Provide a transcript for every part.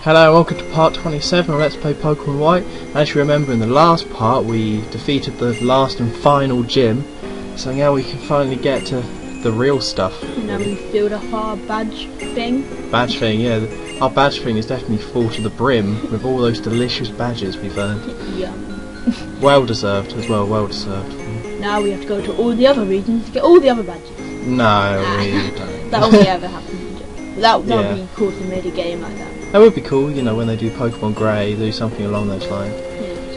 Hello and welcome to part 27 of Let's Play Pokemon White. As you remember, in the last part we defeated the last and final gym, so now we can finally get to the real stuff. And now we filled up our badge thing. Badge thing, yeah. Our badge thing is definitely full to the brim with all those delicious badges we've earned. Yum. Well deserved as well, well deserved. Now we have to go to all the other regions to get all the other badges. No, we don't. That only ever happens. That would be cool if they made a game like that. That would be cool, you know, when they do Pokemon Grey, do something along those lines.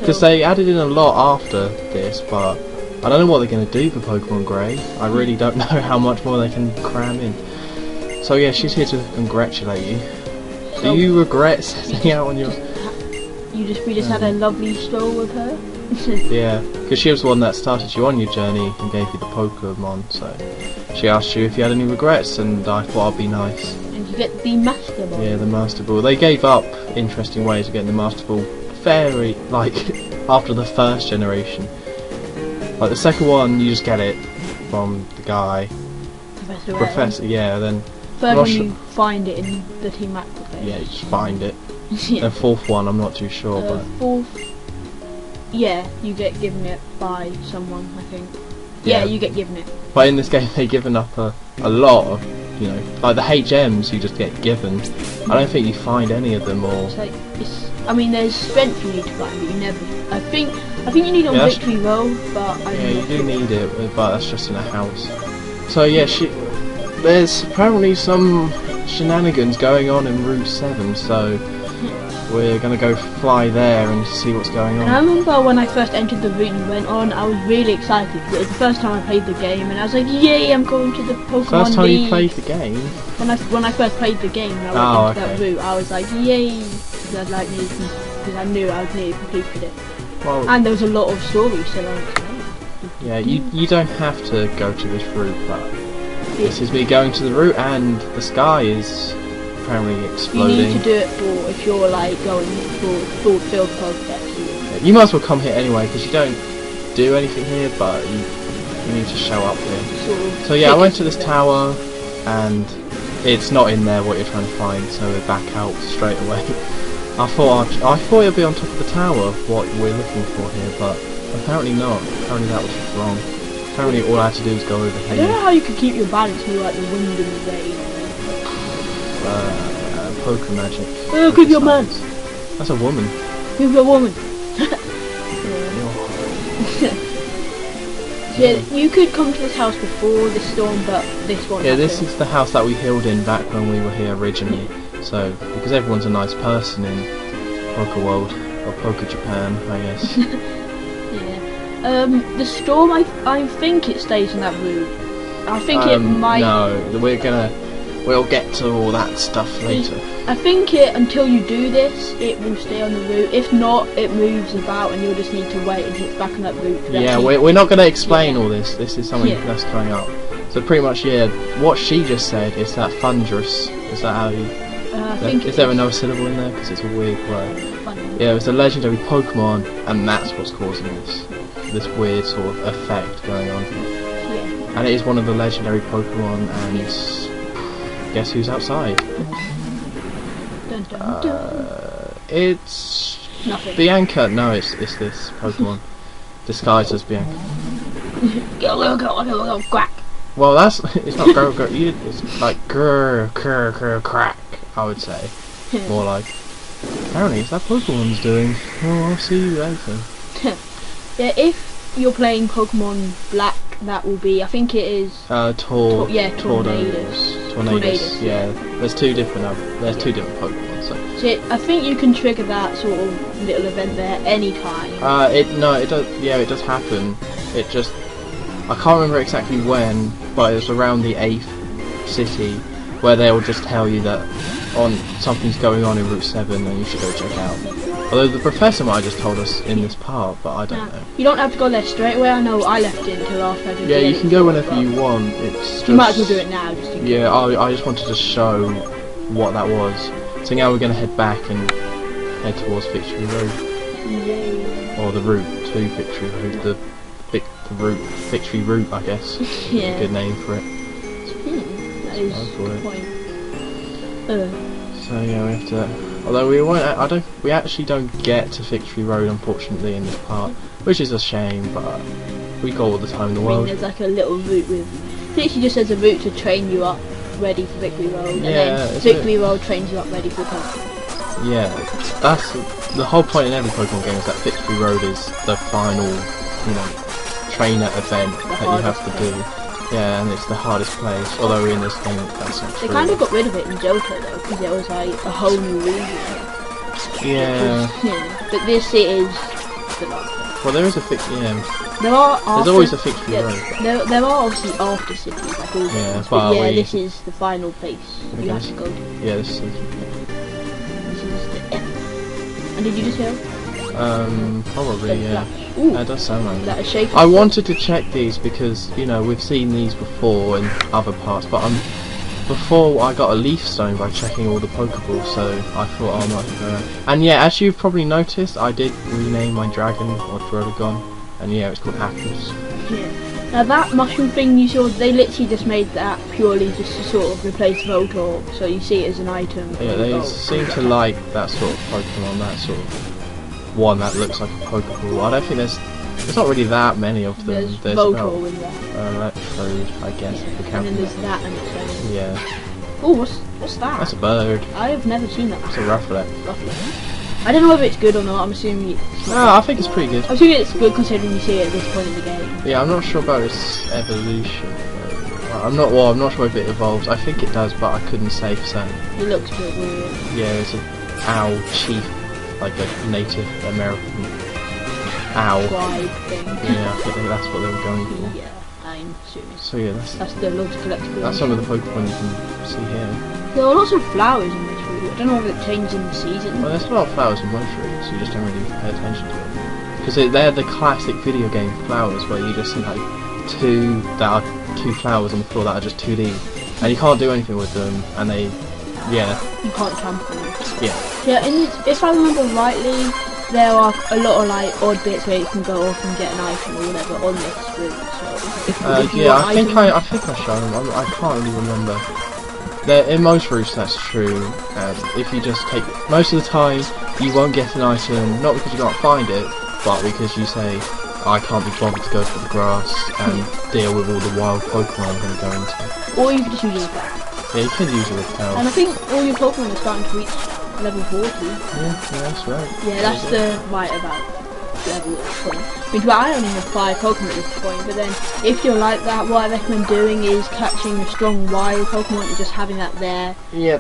Because Yeah, they added in a lot after this, but I don't know what they're going to do for Pokemon Grey. I really don't know how much more they can cram in. So yeah, she's here to congratulate you. So do you regret setting out on your... We just had a lovely stroll with her. Yeah, because she was the one that started you on your journey and gave you the Pokemon, so she asked you if you had any regrets, and I thought I'd be nice. And you get the Master Ball. Yeah, the Master Ball. They gave up interesting ways of getting the Master Ball fairly, like, after the first generation. Like, the second one, you just get it from the guy. Professor, yeah, then... Third one, you find it in the Team Aqua phase. Yeah, you just find it. Yeah. And fourth one, I'm not too sure, but... Fourth... Yeah, you get given it by someone, I think. Yeah, you get given it. But in this game, they've given up a lot of, you know, like the HMs you just get given. I don't think you find any of them, or... It's like, I mean, there's strength you need to find, but you never... I think you need it on Victory Roll, but... Yeah, you do need it, but that's just in a house. So yeah, there's apparently some shenanigans going on in Route 7, so... We're gonna go fly there and see what's going on. And I remember when I first entered the route and went on, I was really excited because it was the first time I played the game, and I was like, "Yay! I'm going to the Pokemon First time League." you played the game? When I first played the game, and I went into that route, I was like, "Yay!" Because I knew I was nearly completed it. Well, and there was a lot of stories still on it. Yeah, you don't have to go to this route, but this is me going to the route, and the sky is apparently exploding. You need to do it for if you're like going for field Pokedex. You might as well come here anyway, because you don't do anything here, but you need to show up here. So yeah, I went to this tower, and it's not in there what you're trying to find, so we're back out straight away. I thought it'd be on top of the tower, what we're looking for here, but apparently not. Apparently that was just wrong. Apparently all I had to do was go over here. I don't know how you could keep your balance through like the wind and the rain. Poker magic. Oh, keep your man. That's a woman. Keep your woman. Yeah, you could come to this house before this storm, but this one. Yeah, this is the house that we healed in back when we were here originally. So, because everyone's a nice person in Poker World, or Poker Japan, I guess. Yeah. The storm, I think it stays in that route. I think it might... No, we'll get to all that stuff later. I think until you do this, it will stay on the route. If not, it moves about and you'll just need to wait until it's back on that route. Yeah, we're not going to explain all this. This is something that's coming up. So pretty much, yeah, what she just said is that thunderous. Is that how you... is there another syllable in there? Because it's a weird word. Yeah, it's a legendary Pokemon, and that's what's causing this weird sort of effect going on. Yeah. And it is one of the legendary Pokemon, and guess who's outside? Dun, dun, dun. It's nothing. Bianca. No, it's this Pokemon disguised as Bianca. Go, quack. Well, it's not go. It's like grr, crack. I would say more like. Apparently, it's that Pokemon's doing. Oh, I'll see you later. Yeah, if you're playing Pokemon Black, that will be. I think it is. Tornadoes. Tornadoes. Yeah, there's two different Pokemon. So I think you can trigger that sort of little event there anytime. It does. Yeah, it does happen. It just. I can't remember exactly when, but it was around the 8th city where they'll just tell you that something's going on in Route 7 and you should go check out. Although the professor might have just told us in this part, but I don't know. You don't have to go there straight away. I know I left it until after I did. Yeah, you can go whenever you want. It's just... You might as well do it now. Just in case. Yeah, I just wanted to show what that was. So now we're going to head back and head towards Victory Road. Yay. Or the route to Victory Road. The Victory Route, I guess. Yeah. A good name for it. That is a good point. So yeah, we have to Although we won't, we actually don't get to Victory Road, unfortunately, in this part, which is a shame. But we got all the time in the world. There's like a little route with, literally just as a route to train you up ready for Victory Road, and then Victory Road trains you up ready for Pokemon. Yeah, that's the whole point in every Pokemon game, is that Victory Road is the final, trainer event that you have to do. Yeah, and it's the hardest place. Although in this game, that's not true. They kind of got rid of it in Johto though, because it was like a whole new region. Yeah. But this is the last place. Well, there is a Victory. There are. There's always a Victory Road. There are obviously after cities, like all things, but this is the final place you have to go to. Yeah, this is. This is the end. And did you just hear? Probably, yeah. Ooh, that does sound like that. Shaky. I wanted to check these because, we've seen these before in other parts, but before I got a leaf stone by checking all the Pokeballs, so I thought I might go. And yeah, as you've probably noticed, I did rename my dragon, or Drogon, and yeah, it's called Apis. Yeah. Now that mushroom thing you saw, they literally just made that purely just to sort of replace Voltorb, so you see it as an item. Yeah, they seem to like that sort of Pokemon, that sort of one that looks like a Pokeball. I don't think there's not really that many of them. There's Voltorb in there. Electrode, I guess, if we count. And then there's that and it's yeah. Oh, what's that? That's a bird. I've never seen that. It's a Rufflet. I don't know if it's good or not. I'm assuming it's no, I think it's pretty good. I'm assuming it's good considering you see it at this point in the game. Yeah, I'm not sure about its evolution. I'm not sure if it evolves. I think it does, but I couldn't say for certain. It looks a bit weird. Yeah, it's an owl chief, like a Native American owl. Tribe thing. Yeah, I think that's what they were going for. Yeah, I'm assuming. So yeah, that's the lots of collectibles. That's some of the Pokemon you can see here. There are lots of flowers in this route. I don't know if it changes in the season. Well, there's a lot of flowers in most routes, you just don't really pay attention to it. Because they're the classic video game flowers where you just see like two flowers on the floor that are just 2D. And you can't do anything with them, and they, yeah. You can't camp on them. Yeah. Yeah, if I remember rightly, there are a lot of like odd bits where you can go off and get an item or whatever on this route. So yeah, I think I showed them. I can't really remember. In most routes that's true. If you just take most of the time, you won't get an item, not because you can't find it, but because you say, I can't be bothered to go for the grass and deal with all the wild Pokemon I'm going to go into. Or you can just use it with Cow. Yeah, you can use it with Cow. And I think all your Pokemon are starting to reach level 40. Yeah, that's right. Yeah, that's the right about level at this point. I mean, I only have 5 Pokemon at this point, but then if you're like that, what I recommend doing is catching a strong wild Pokemon and just having that there,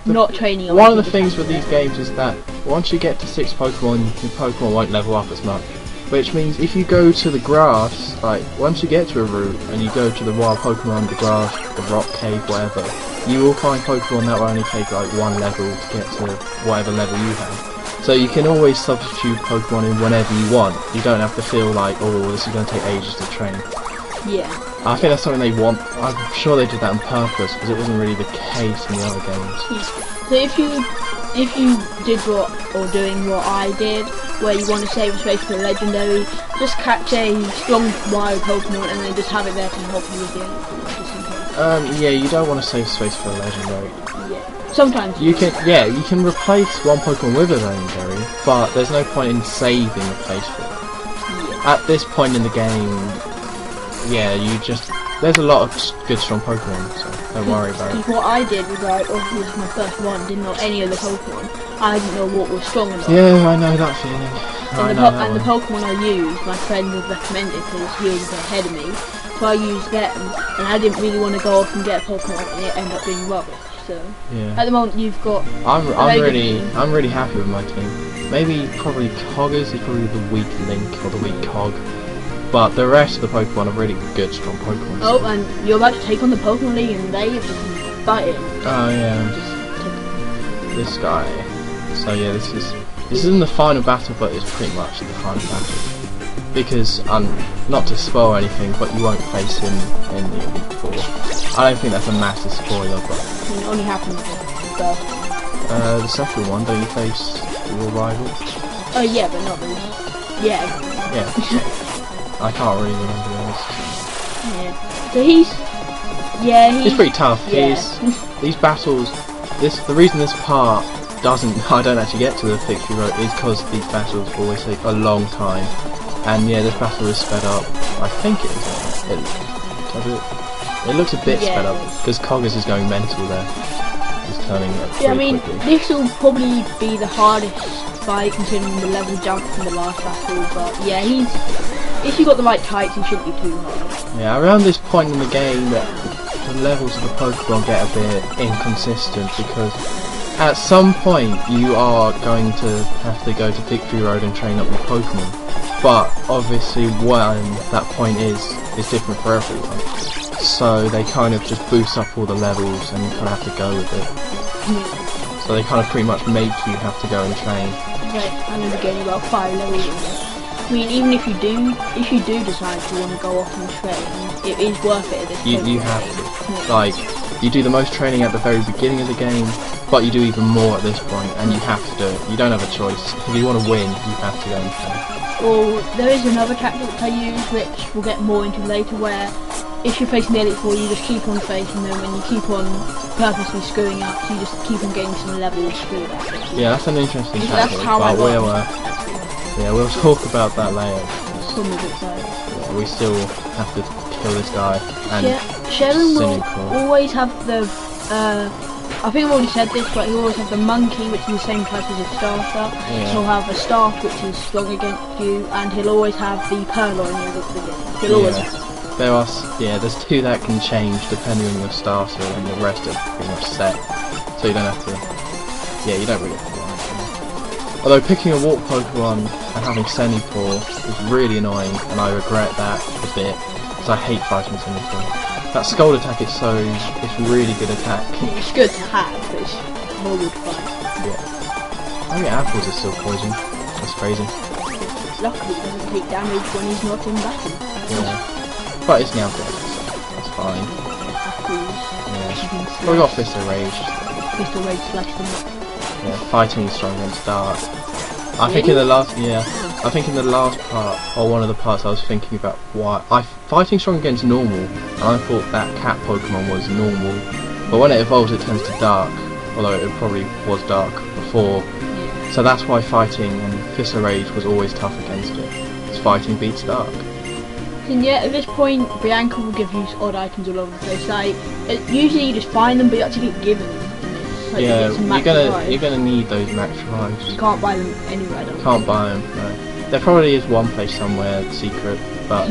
not training. One of the things with these games is that once you get to 6 Pokemon, your Pokemon won't level up as much. Which means if you go to the grass, like once you get to a route and you go to the wild Pokemon, the grass, the rock cave, whatever, you will find Pokemon that will only take like 1 level to get to whatever level you have. So you can always substitute Pokemon in whenever you want. You don't have to feel like, oh, this is going to take ages to train. Yeah. I think that's something they want. I'm sure they did that on purpose because it wasn't really the case in the other games. So if you did doing what I did, where you want to save a space for a legendary, just catch a strong wild Pokemon and then just have it there to help you with the other. Yeah, you don't want to save space for a legendary. Yeah. Sometimes you can replace one Pokemon with a legendary, but there's no point in saving a place for it. Yeah. At this point in the game, there's a lot of good strong Pokemon, so don't worry about it. What I did was this was my first one, didn't know any of the Pokemon. I didn't know what was strong enough. Yeah, I know that feeling. And the Pokemon I used, my friend had recommended because he was ahead of me, so I used them, and I didn't really want to go off and get a Pokemon and it ended up being rubbish. So at the moment you've got. I'm really happy with my team. Probably Coggers is probably the weak link or the weak cog, but the rest of the Pokemon are really good, strong Pokemon. Oh, and you're about to take on the Pokemon League, and they have just fighting. Oh yeah. This guy. So yeah, this isn't the final battle, but it's pretty much the final battle. Because not to spoil anything, but you won't face him in the Elite Four. I don't think that's a massive spoiler, but it only happens the second one. Don't you face your rival? Oh yeah, but not really. Yeah. Yeah. I can't really remember those. Yeah. So he's pretty tough. Yeah. These battles. The reason this part doesn't, I don't actually get to the victory road is because these battles always take a long time. And yeah, this battle is sped up. I think it is. It looks a bit sped up because Coggers is going mental there. He's turning it. Yeah, I mean, quickly. this will probably be the hardest fight considering the level jump from the last battle. But yeah, if you got the right types, he shouldn't be too hard. Yeah, around this point in the game, the levels of the Pokemon get a bit inconsistent because at some point you are going to have to go to Victory Road and train up your Pokemon. But obviously when that point is different for everyone. So they kind of just boost up all the levels and you kind of have to go with it. Yeah. So they kind of pretty much make you have to go and train. Right, I'm going to be getting about 5 levels in there. I mean, even if you do decide to want to go off and train, it is worth it at this point. You have to. Yeah. Like, you do the most training at the very beginning of the game, but you do even more at this point, and you have to do it. You don't have a choice. If you want to win, you have to go and train. Or there is another tactic that I use, which we'll get more into later, where if you're facing the Elite Four, you just keep on facing them, and you keep on purposely screwing up, so you just keep on getting some levels through that. Yeah, that's an interesting tactic, that's how I but we'll talk about that later. Yeah, we still have to kill this guy, and Cheren will always have the, I think I've already said this, but he'll always have the monkey, which is the same type as a starter. Yeah. He'll have a staff, which is strong against you, and he'll always have the Purloin at the beginning. He'll always have. There's two that can change depending on your starter, and the rest are pretty much set. So you don't have to. Yeah, you don't really have to. Although picking a Walk Pokemon and having Senipour is really annoying, and I regret that a bit because I hate fighting Senipour. That Scald attack is it's really good attack. It's good to have, but it's horrible to fight. Yeah. I mean, apples are still poison. That's crazy. Luckily, it doesn't take damage when he's not in battle. Yeah. But it's now dead, so that's fine. Apples. Yeah. Well, we got Fist of Rage. Fist of Rage slashed them up. Yeah, fighting is strong against Dark. I think in the last part, or one of the parts, I was thinking about why fighting strong against normal, and I thought that cat Pokemon was normal, but when it evolves it turns to dark, although it probably was dark before, so that's why fighting and Fist of Rage was always tough against it, because fighting beats dark. And yeah, at this point, Bianca will give you odd items all over the place, like, usually you just find them, but you actually get given them. Like you're gonna need those max revives. You can't buy them anywhere. Can't buy them. No. There probably is one place somewhere secret, but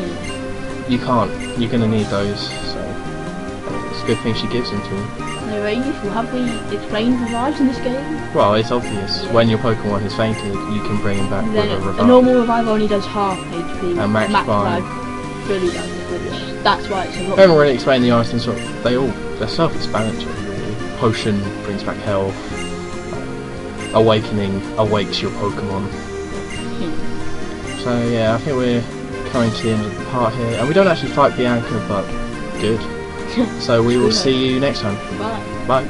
you can't. You're gonna need those. So it's a good thing she gives them to you. Anyway, have we explained revives in this game? Well, it's obvious. When your Pokemon has fainted, you can bring him back with a revive. A normal revive only does half HP. And max revive really does, which that's why it's a lot. I haven't really explained the items. They're self-explanatory. Potion brings back health. Awakening awakes your Pokemon. So yeah, I think we're coming to the end of the part here, and we don't actually fight Bianca, but good. So we will see you next time. Bye. Bye.